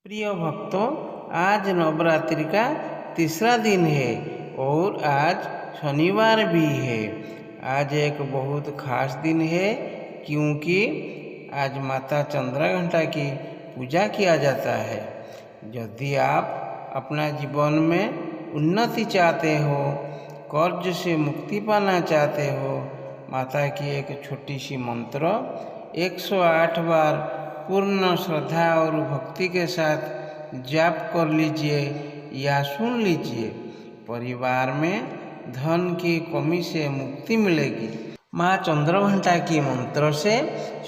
प्रिय भक्तों, आज नवरात्रि का तीसरा दिन है और आज शनिवार भी है। आज एक बहुत खास दिन है क्योंकि आज माता चंद्रघंटा की पूजा किया जाता है। यदि आप अपना जीवन में उन्नति चाहते हो, कर्ज से मुक्ति पाना चाहते हो, माता की एक छोटी सी मंत्र 108 बार पूर्ण श्रद्धा और भक्ति के साथ जाप कर लीजिए या सुन लीजिए। परिवार में धन की कमी से मुक्ति मिलेगी। माँ चंद्रघंटा की मंत्र से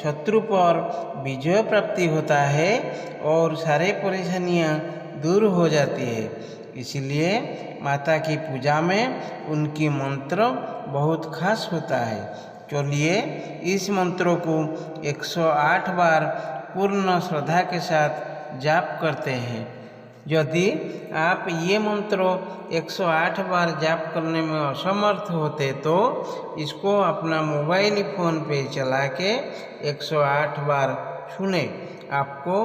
शत्रु पर विजय प्राप्ति होता है और सारे परेशानियाँ दूर हो जाती है। इसलिए माता की पूजा में उनकी मंत्र बहुत खास होता है। चलिए इस मंत्र को 108 बार पूर्ण श्रद्धा के साथ जाप करते हैं। यदि आप ये मंत्र 108 बार जाप करने में असमर्थ होते तो इसको अपना मोबाइल फ़ोन पे चला के 108 बार सुने। आपको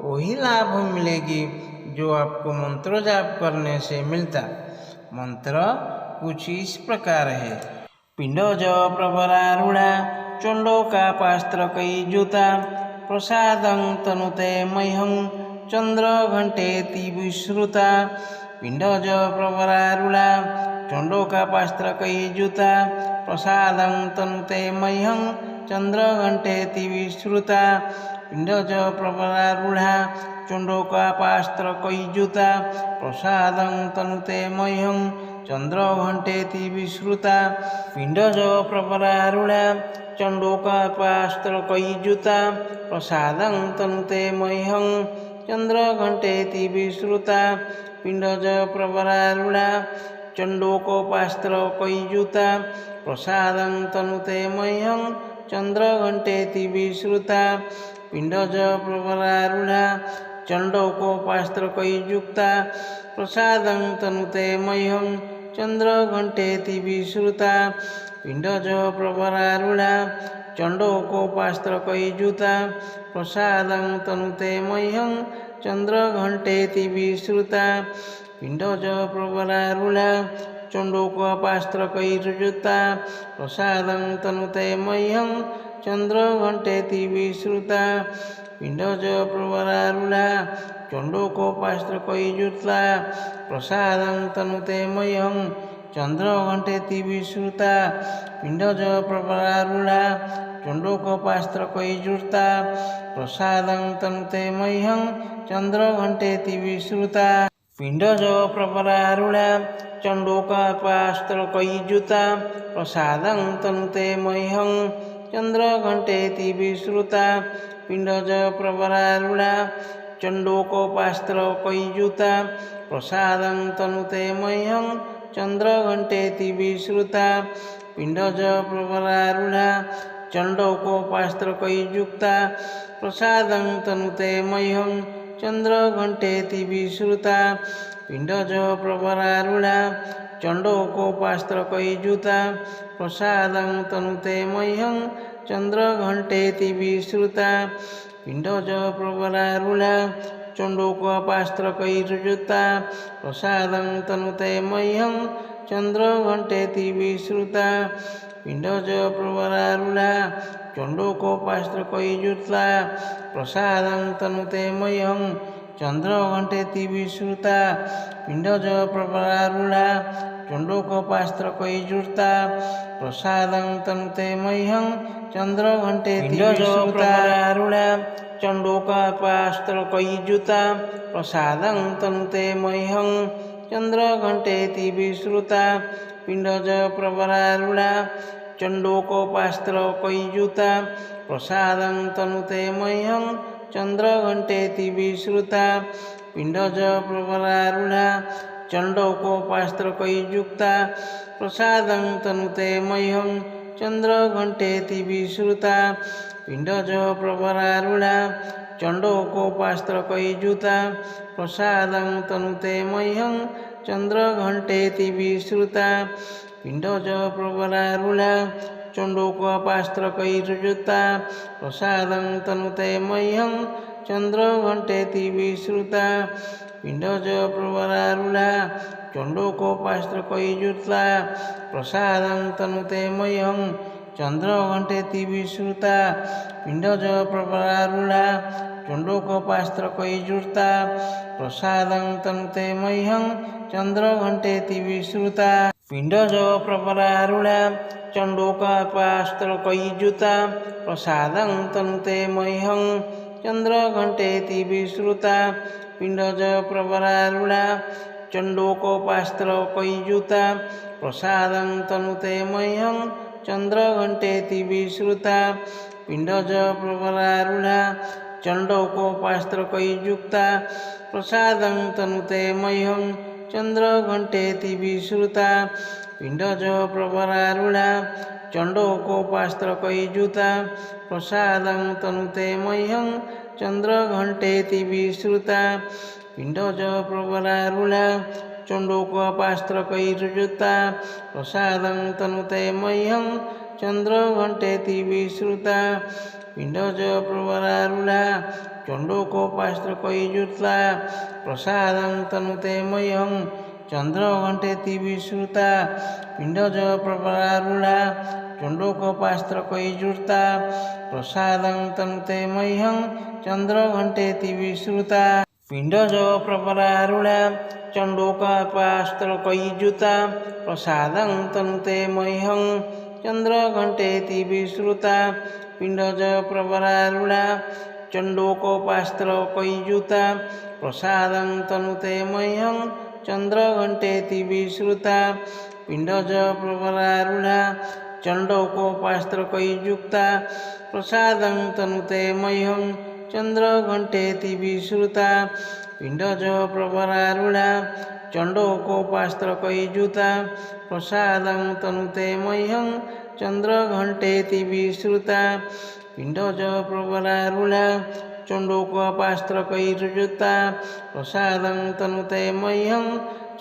वही लाभ मिलेगी जो आपको मंत्र जाप करने से मिलता। मंत्र कुछ इस प्रकार है। पिंडोज प्रवरारूढ़ा चंडोकापास्त्रकैर्युता प्रसादं तनुते मह्यं चंद्रघंटेति विश्रुता। पिंडोज प्रवरारूढ़ा चंडोकापास्त्रकैर्युता प्रसादं तनुते मह्यं चंद्रघंटेति विश्रुता। पिंडोज प्रवरारूढ़ा चंडोकापास्त्रकैर्युता प्रसादं तनुते मह्यं चंद्रघंटेति विश्रुता। पिंडज प्रवरारूढ़ा चंडोकापास्त्रकैर्युता प्रसादं तनुते मह्यं चंद्रघंटेति विश्रुता। पिंडज प्रवरारूढ़ा चंडोकोपास्त्रकैर्युता प्रसादं तनुते मह्यं चंद्रघंटेति विश्रुता। पिंडज प्रवरारूढ़ा चंडोकोपास्त्रकैर्युता प्रसादं तनुते मह्यं चंद्रघंटेति विश्रुता। पिंडज प्रवरारूढ़ा चंडोकोपास्त्रकैर्युता प्रसादं तनुते मह्यं चंद्रघंटेति विश्रुता। पिंडज प्रवरारूढ़ा चंडोकोपास्त्रकैर्युता प्रसादं तनुते मह्यं चंद्रघंटेति विश्रुता। पिंडज प्रवरारूढ़ा चंडोकोपास्त्रकैर्युता प्रसादं तनुते मह्यं चंद्रघंटेति विश्रुता। पिंडज प्रवरारूढ़ा चंडोकोपास्त्रकैर्युता प्रसादं तनुते मह्यं चंद्रघंटेति विश्रुता। पिंडज प्रवरारूढ़ा चंडोकोपास्त्रकैर्युता प्रसादं तनुते मह्यं चंद्रघंटेति विश्रुता। पिंडज प्रवरारूढ़ा चंडोकोपास्त्रकैर्युता प्रसादं तनुते मह्यं चंद्रघंटेति विश्रुता। पिंडज प्रवरारूढ़ा चंडोकोपास्त्रकैर्युता प्रसादं तनुते मह्यं चंद्रघंटेति विश्रुता। पिंडज प्रवरारूढ़ा चंडोकोपास्त्रकैर्युता प्रसादं तनुते मह्यं चंद्रघंटेति विश्रुता। पिंडज प्रवरारूढ़ा चंडोकोपास्त्रकैर्युता प्रसादं तनुते मह्यं चंद्रघंटेति विश्रुता। पिंडज प्रवरारूढ़ा चंडोकोपास्त्रकैर्युता प्रसादं तनुते मह्यं चंद्रघंटेति विश्रुता। पिंडज प्रवरारूढ़ा चंडोकोपास्त्रकैर्युता प्रसादं तनुते मह्यं चंद्रघंटेति विश्रुता। प्रवरारूढ़ा चंडोकोपास्त्रकैर्युता प्रसादं तनुते मह्यं चंद्रघंटेति विश्रुता। पिंडज प्रवरारूढ़ा चंडोकोपास्त्रकैर्युता प्रसादं तनुते मह्यं चंद्रघंटेति विश्रुता। पिंडज प्रवरारूढ़ा चंडोकोपास्त्रकैर्युता प्रसादं तनुते मह्यं चंद्रघंटेति विश्रुता। पिंडज प्रवरारूढ़ा चंडोकोपास्त्रकैर्युता प्रसादं तनुते मह्यं चंद्रघंटेति विश्रुता। पिंडज प्रवरारूढ़ा चंडोकोपास्त्रकैर्युता प्रसादं तनुते मह्यं चन्द्रघण्टेति विश्रुता पिण्डज प्रवरारूढा चण्डोकोपास्त्रकैर्युक्ता प्रसादं तनुते मह्यं चन्द्रघण्टेति विश्रुता पिण्डज प्रवरारूढा चण्डोकोपास्त्रकैर्युक्ता प्रसादं तनुते मह्यं चन्द्रघण्टेति विश्रुता पिण्डज प्रवरारूढा चण्डोकोपास्त्रकैर्युक्ता प्रसादं तनुते मह्यं चन्द्रघण्टेति विश्रुता पिण्डज प्रवरारूढा चण्डोकोपास्त्रकैर्युक्ता प्रसादं तनुते मह्यं चन्द्रघण्टेति विश्रुता पिण्डज प्रवरारूढा चण्डोकोपास्त्रकैर्युक्ता प्रसादं तनुते मह्यं चन्द्रघण्टेति विश्रुता पिण्डज प्रवरारूढा चण्डोकोपास्त्रकैर्युक्ता प्रसादं तनुते मह्यं चन्द्रघण्टेति विश्रुता पिण्डज प्रवरारूढा चण्डोकोपास्त्रकैर्युक्ता प्रसादं तनुते मह्यं चन्द्रघण्टेति विश्रुता पिण्डज प्रवरारूढा चण्डोकोपास्त्रकैर्युक्ता प्रसादं तनुते मह्यं चन्द्रघण्टेति विश्रुता पिण्डज प्रवरारूढा चण्डोकोपास्त्रकैर्युक्ता प्रसादं तनुते मह्यं चन्द्रघण्टेति विश्रुता पिण्डज प्रवरारूढा चण्डोकोपास्त्रकैर्युक्ता प्रसादं तनुते मह्यं चन्द्रघण्टेति विश्रुता पिण्डज प्रवरारूढा चण्डोकोपास्त्रकैर्युक्ता प्रसादं तनुते मह्यं चन्द्रघण्टेति विश्रुता पिण्डज प्रवरारूढा चण्डोकोपास्त्रकैर्युक्ता प्रसादं तनुते मह्यं चन्द्रघण्टेति विश्रुता पिण्डज प्रवरारूढा चण्डोकोपास्त्रकैर्युक्ता प्रसादं तनुते मह्यं चन्द्रघण्टेति विश्रुता पिण्डज प्रवरारूढा चण्डोकोपास्त्रकैर्युक्ता प्रसादं तनुते मह्यं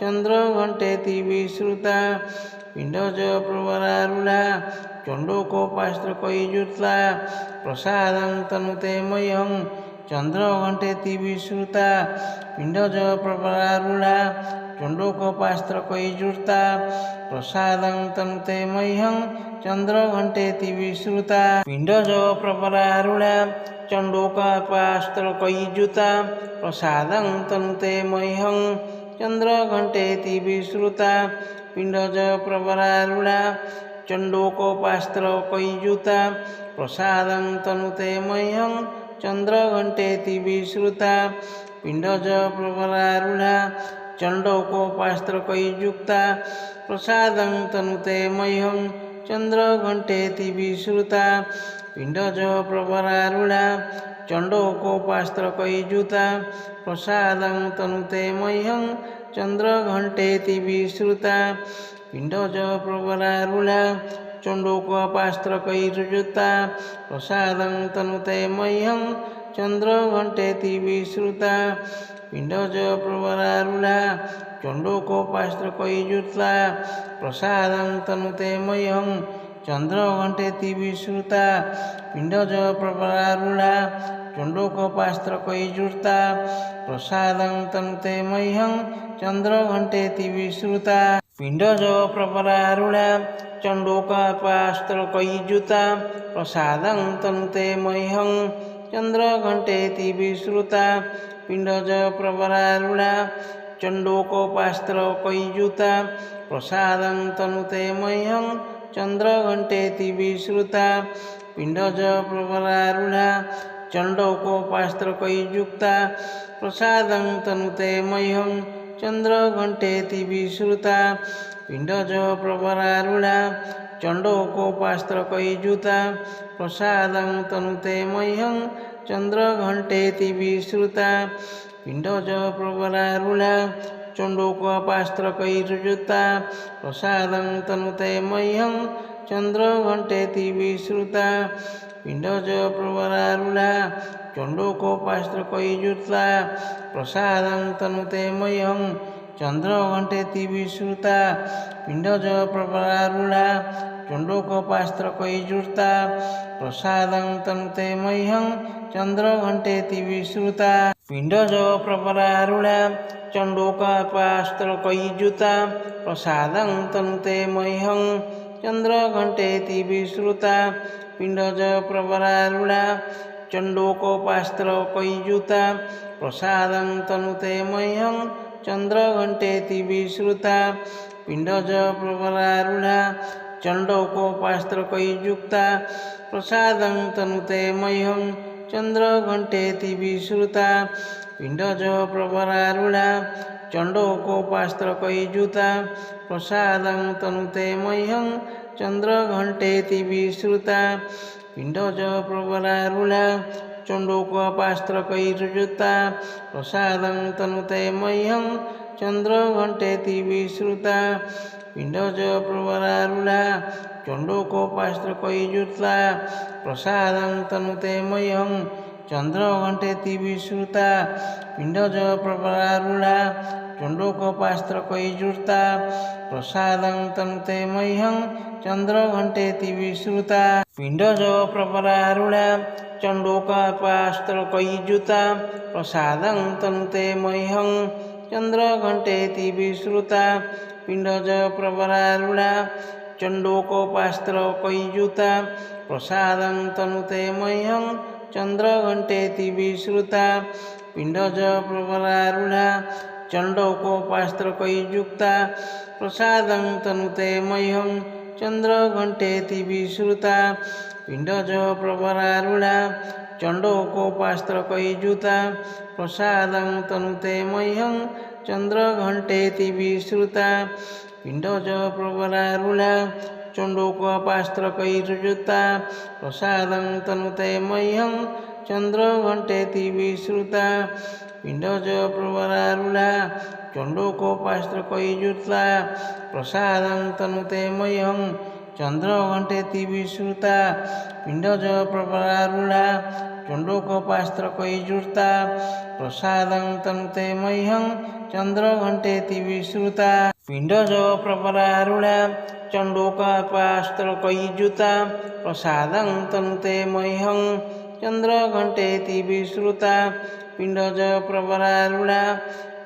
चन्द्रघण्टेति विश्रुता पिण्डज प्रवरारूढा चण्डोकोपास्त्रकैर्युक्ता प्रसादं तनुते मह्यं चन्द्रघण्टेति विश्रुता पिण्डज प्रवरारूढा चण्डोकोपास्त्रकैर्युक्ता प्रसादं तनुते मह्यं चन्द्रघण्टेति विश्रुता पिण्डज प्रवरारूढा चण्डोकोपास्त्रकैर्युक्ता प्रसादं तनुते मह्यं चन्द्रघण्टेति विश्रुता पिण्डज प्रवरारूढा चण्डोकोपास्त्रकैर्युक्ता प्रसादं तनुते मह्यं चन्द्रघण्टेति विश्रुता पिण्डज प्रवरारूढा चण्डोकोपास्त्रकैर्युक्ता प्रसादं तनुते मह्यं चन्द्रघण्टेति विश्रुता पिण्डज प्रवरारूढा चण्डोकोपास्त्रकैर्युक्ता प्रसादं तनुते मह्यं चन्द्रघण्टेति विश्रुता पिण्डज प्रवरारूढा चण्डोकोपास्त्रकैर्युक्ता प्रसादं तनुते मह्यं चन्द्रघण्टेति विश्रुता पिण्डज प्रवरारूढा चण्डोकोपास्त्रकैर्युक्ता प्रसादं तनुते मह्यं चन्द्रघण्टेति विश्रुता पिण्डज प्रवरारूढा चण्डोकोपास्त्रकैर्युक्ता प्रसादं तनुते मह्यं चन्द्रघण्टेति विश्रुता पिण्डज प्रवरारूढा चण्डोकोपास्त्रकैर्युक्ता प्रसादं तनुते मह्यं चन्द्रघण्टेति विश्रुता पिण्डज प्रवरारूढा चण्डोकोपास्त्रकैर्युक्ता प्रसादं तनुते मह्यं चन्द्रघण्टेति विश्रुता पिण्डज प्रवरारूढा चण्डोकोपास्त्रकैर्युक्ता प्रसादं तनुते मह्यं चन्द्रघण्टेति विश्रुता पिण्डज प्रवरारूढा चण्डोकोपास्त्रकैर्युक्ता प्रसादं तनुते मह्यं चन्द्रघण्टेति विश्रुता पिण्डज प्रवरारूढा चण्डोकोपास्त्रकैर्युक्ता प्रसादं तनुते मह्यं चन्द्रघण्टेति विश्रुता पिण्डज प्रवरारूढा चण्डोकोपास्त्रकैर्युक्ता प्रसादं तनुते मह्यं चंद्रघंटेति विश्रुता पिंडज प्रवरारूढ़ा चंडोकोपास्त्रकैर्जुष्टा प्रसादं तनुते मह्यं चंद्रघंटेति विश्रुता पिंडज प्रवरारूढ़ा चंडोकोपास्त्रकैर्जुष्टा प्रसादं तनुते मह्यं चंद्रघंटेति विश्रुता पिंडज प्रवरारूढ़ा चंडोकोपास्त्रकैर्जुष्टा प्रसादं तनुते मह्यं चंद्रघंटेति विश्रुता पिंडज प्रवरारूढ़ा चंडोकोपास्त्रकैर्जुष्टा प्रसादं तनुते मह्यं चंद्रघंटेति विश्रुता पिंडज प्रवरारूढ़ा चंडोकोपास्त्रकैर्जुष्टा प्रसादं तनुते मह्यं चंद्रघंटेति विश्रुता पिंडज प्रवरारूढ़ा चंडोकोपास्त्रकैर्जुष्टा प्रसादं तनुते मह्यं चंद्रघंटेति विश्रुता पिंडज प्रवरारूढ़ा चंडोकोपास्त्रकैर्जुष्टा प्रसादं तनुते मह्यं चंद्रघंटेति विश्रुता पिंडज प्रवरारूढ़ा चंडोकोपास्त्रकैर्जुष्टा प्रसादं तनुते मह्यं चंद्रघंटेति विश्रुता पिंडज प्रवरारूढ़ा चंडोकोपास्त्रकैर्जुष्टा प्रसादं तनुते मह्यं चंद्रघंटेति विश्रुता पिंडज प्रवरारूढ़ा चंडोकोपास्त्रकैर्जुष्टा प्रसादं तनुते मह्यं चंद्रघंटेति विश्रुता पिंडज प्रवरारूढ़ा चंडोकोपास्त्रकैर्जुष्टा प्रसादं तनुते मह्यं चंद्रघंटेति विश्रुता पिंडज प्रवरारूढ़ा चंडोकोपास्त्रकैर्जुष्टा प्रसादं तनुते मह्यं चंद्रघंटेति विश्रुता पिंडज प्रवरारूढ़ा चंडोकोपास्त्रकैर्जुष्टा प्रसादं तनुते मह्यं चंद्रघंटेति विश्रुता पिंडज प्रवरारूढ़ा चंडोकोपास्त्रकैर्जुष्टा प्रसादं तनुते मह्यं चंद्रघंटेति विश्रुता पिंडज प्रवरारूढ़ा चंडोकोपास्त्रकैर्जुष्टा प्रसादं तनुते मह्यं चंद्रघंटेति विश्रुता पिंडज प्रवरारूढ़ा चंडोकोपास्त्रकैर्जुष्टा प्रसादं तनुते मह्यं चंद्रघंटेति विश्रुता पिंडज प्रवरारूढ़ा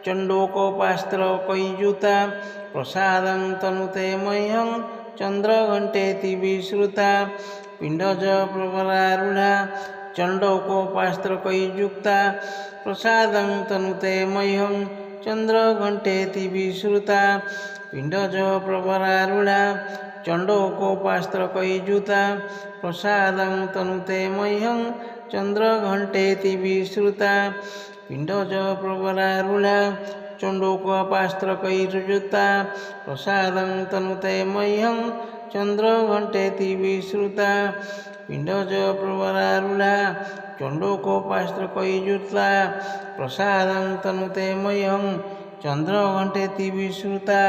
चंडोकोपास्त्रकैर्जुष्टा प्रसादं तनुते मह्यं चंद्रघंटेति विश्रुता पिंडज प्रवरारूढ़ा चंडोकोपास्त्रकैर्जुष्टा प्रसादं तनुते मह्यं चंद्रघंटेति विश्रुता पिंडज प्रवरारूढ़ा चंडोकोपास्त्रकैर्जुष्टा प्रसादं तनुते मह्यं चंद्रघंटेति विश्रुता पिंडज प्रवरारूढ़ा चंडोकोपास्त्रकैर्जुष्टा प्रसादं तनुते मह्यं चंद्रघंटेति विश्रुता पिंडज प्रवरारूढ़ा चंडोकोपास्त्रकैर्जुष्टा प्रसादं तनुते मह्यं चंद्रघंटेति विश्रुता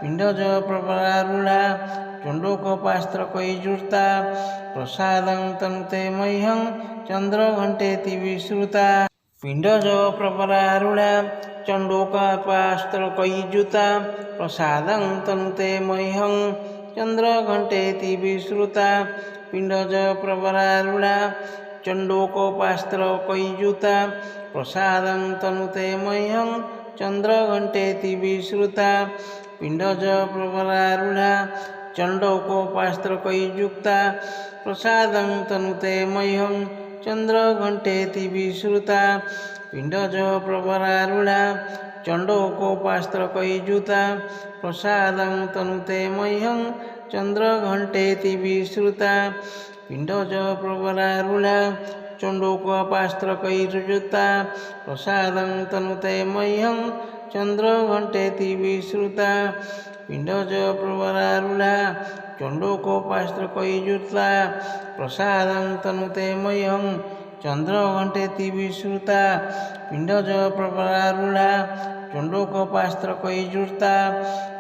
पिंडज प्रवरारूढ़ा चंडोकोपास्त्रकैर्जुष्टा प्रसादं तनुते मह्यं चंद्रघंटेति विश्रुता पिंडज प्रवरारूढ़ा चंडोकोपास्त्रकैर्जुष्टा प्रसादं तनुते मह्यं चंद्रघंटेति विश्रुता पिंडज प्रवरारूढ़ा चंडोकोपास्त्रकैर्जुष्टा प्रसादं तनुते मह्यं चंद्रघंटेति विश्रुता पिंडज प्रवरारूढ़ा चंडोकोपास्त्रकैर्जुष्टा प्रसादं तनुते मह्यं चंद्रघंटेति विश्रुता पिंडज प्रवरारूढ़ा चंडोकोपास्त्रकैर्जुष्टा प्रसादं तनुते मह्यं चंद्रघंटेति विश्रुता पिंडज प्रवरारूढ़ा चंडोकोपास्त्रकैर्जुष्टा प्रसादं तनुते मह्यं चंद्रघंटेति विश्रुता पिंडज प्रवरारूढ़ा चंडोकोपास्त्रकैर्जुष्टा प्रसादं तनुते मह्यं चंद्रघंटेति विश्रुता पिंडज प्रवरारूढ़ा चंडोकोपास्त्रकैर्जुष्टा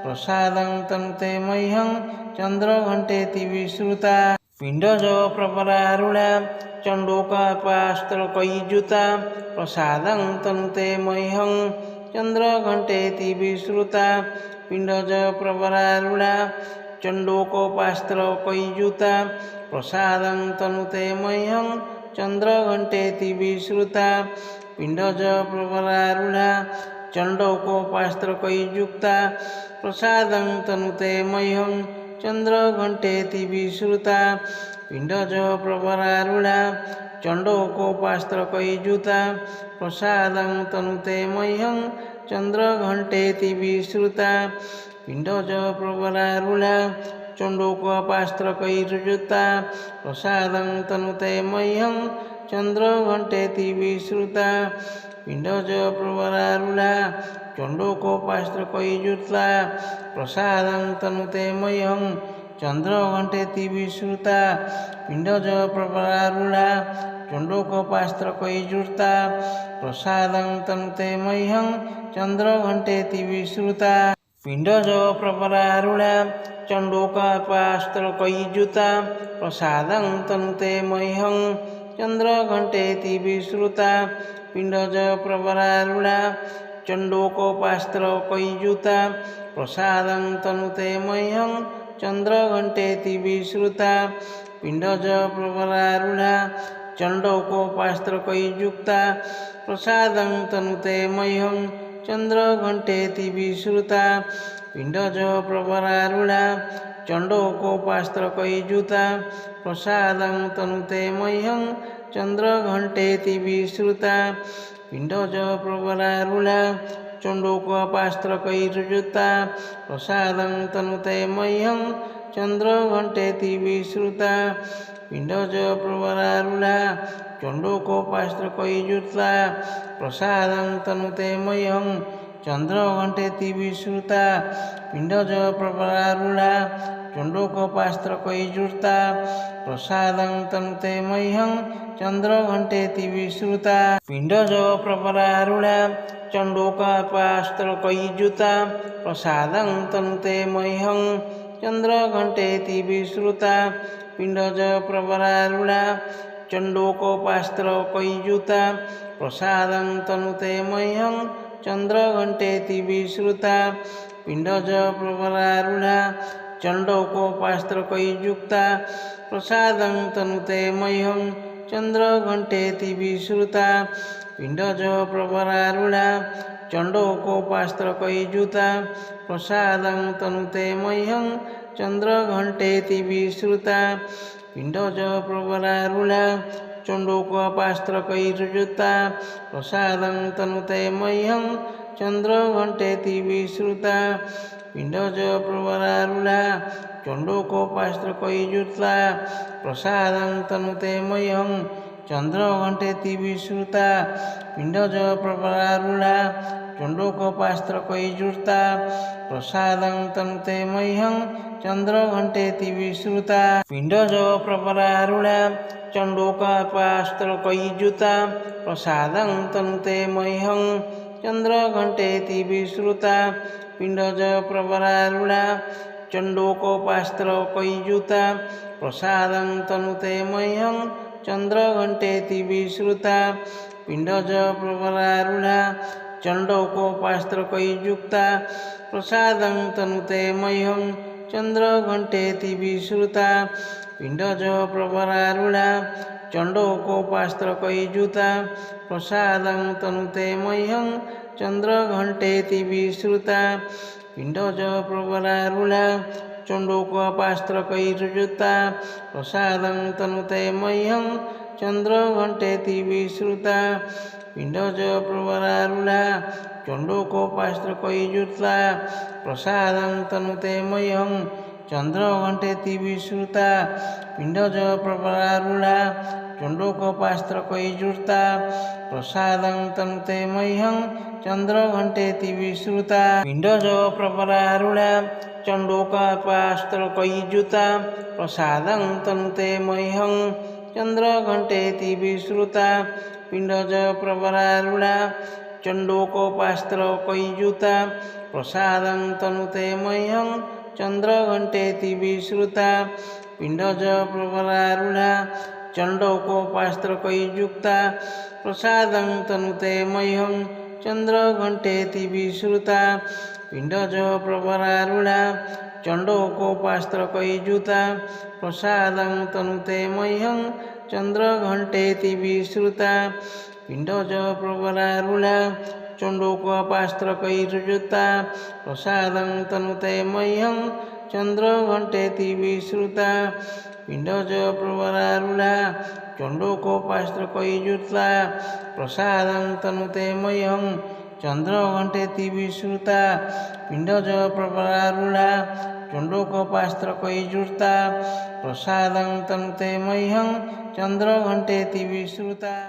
प्रसादं तनुते मह्यं चंद्रघंटेति विश्रुता पिंडज प्रवरारूढ़ा चंडोकोपास्त्रकैर्जुष्टा प्रसादं तनुते मह्यं चन्द्रघण्टेति विश्रुता पिण्डज प्रवरारूढा चण्डोकोपास्त्रकैर्युता प्रसादं तनुते मह्यं चन्द्रघण्टेति विश्रुता पिण्डज प्रवरारूढा चण्डोकोपास्त्रकैर्युक्ता प्रसादं तनुते मह्यं चन्द्रघण्टेति विश्रुता पिण्डज प्रवरारूढा चण्डोकोपास्त्रकैर्युता प्रसादं तनुते मह्यं चन्द्रघण्टेति विश्रुता पिण्डज प्रवरारूढा चण्डोकोपास्त्रकैर्युता प्रसादं तनुते मह्यं चन्द्रघण्टेति विश्रुता पिण्डज प्रवरारूढा चण्डोकोपास्त्रकैर्युता प्रसादं तनुते मह्यं चन्द्रघण्टेति विश्रुता पिण्डज प्रवरारूढा चण्डोकोपास्त्रकैर्युता प्रसादं तनुते मह्यं चन्द्रघण्टेति विश्रुता पिण्डज प्रवरारूढा चण्डोकोपास्त्रकैर्युता प्रसादं तनुते मह्यं चन्द्रघण्टेति विश्रुता पिण्डज प्रवरारूढा चण्डोकोपास्त्रकैर्युता प्रसादं तनुते मह्यं चन्द्रघण्टेति विश्रुता पिण्डज प्रवरारूढा चण्डोकोपास्त्रकैर्युक्ता प्रसादं तनुते मह्यं चन्द्रघण्टेति विश्रुता पिण्डज प्रवरारूढा चण्डोकोपास्त्रकैर्युता प्रसादं तनुते मह्यं चन्द्रघण्टेति विश्रुता पिण्डज प्रवरारूढा चण्डोकोपास्त्रकैर्युता प्रसादं तनुते मह्यं चन्द्रघण्टेति विश्रुता पिण्डज प्रवरारूढा चण्डोकोपास्त्रकैर्युता प्रसादं तनुते मह्यं चन्द्रघण्टेति विश्रुता पिण्डज प्रवरारूढा चण्डोकोपास्त्रकैर्युता प्रसादं तनुते मह्यं चन्द्रघण्टेति विश्रुता पिण्डज प्रवरारूढा चण्डोकोपास्त्रकैर्युता प्रसादं तनुते मह्यं चन्द्रघण्टेति विश्रुता पिण्डज प्रवरारूढा चण्डोकोपास्त्रकैर्युता प्रसादं तनुते मह्यं चन्द्रघण्टेति विश्रुता पिण्डज प्रवरारूढा चण्डोकोपास्त्रकैर्युक्ता प्रसादं तनुते मह्यं चन्द्रघण्टेति विश्रुता पिण्डज प्रवरारूढा चण्डोकोपास्त्रकैर्युता प्रसादं तनुते मह्यं चन्द्रघण्टेति विश्रुता पिण्डज प्रवरारूढा चण्डोकोपास्त्रकैर्युता प्रसादं तनुते मह्यं चन्द्रघण्टेति विश्रुता पिण्डज प्रवरारूढा चण्डोकोपास्त्रकैर्युता प्रसादं तनुते मह्यं चन्द्रघण्टेति विश्रुता पिण्डज प्रवरारूढा चण्डोकोपास्त्रकैर्युता प्रसादं तनुते मह्यं चन्द्रघण्टेति विश्रुता पिण्डज प्रवरारूढा चण्डोकोपास्त्रकैर्युता प्रसादं तनुते मह्यं चन्द्रघण्टेति विश्रुता पिण्डज प्रवरारूढा चण्डोकोपास्त्रकैर्युता प्रसादं तनुते मह्यं चन्द्रघण्टेति विश्रुता पिण्डज प्रवरारूढा चण्डोकोपास्त्रकैर्युक्ता प्रसादं तनुते मह्यं चन्द्रघण्टेति विश्रुता पिण्डज प्रवरारूढा चण्डोकोपास्त्रकैर्युता प्रसादं तनुते मह्यं चन्द्रघण्टेति विश्रुता पिण्डज प्रवरारूढा चण्डोकोपास्त्रकैर्युता प्रसादं तनुते मह्यं चन्द्रघण्टेति विश्रुता पिण्डज प्रवरारूढा चण्डोकोपास्त्रकैर्युता प्रसादं तनुते मह्यं चन्द्रघण्टेति विश्रुता पिण्डज प्रवरारूढा चण्डोकोपास्त्रकैर्युता प्रसादं तनुते मह्यं चन्द्रघण्टेति विश्रुता पिण्डज प्रवरारूढा चण्डोकोपास्त्रकैर्युता प्रसादं तनुते मह्यं चन्द्रघण्टेति विश्रुता पिण्डज प्रवरारूढा चण्डोकोपास्त्रकैर्युता प्रसादं तनुते मह्यं चन्द्रघण्टेति विश्रुता पिण्डज प्रवरारूढा चण्डोकोपास्त्रकैर्युक्ता प्रसादं तनुते मह्यं चंद्रघंटेति विश्रुता पिंडज प्रवरारूढ़ा चंडोकोपास्त्रकैर्युता प्रसादं तनुते मह्यं चंद्रघंटेति विश्रुता पिंडज प्रवरारूढ़ा चंडोकोपास्त्रकैर्युता प्रसादं तनुते मह्यं चंद्रघंटेति विश्रुता पिंडज प्रवरारूढ़ा चंडोकोपास्त्रकैर्युता प्रसादं तनुते मह्यं चंद्रघंटेति विश्रुता पिंडज प्रवरारूढ़ा चंडोकोपास्त्रकैर्युता प्रसादं तनुते मह्यं चंद्रघंटेति विश्रुता।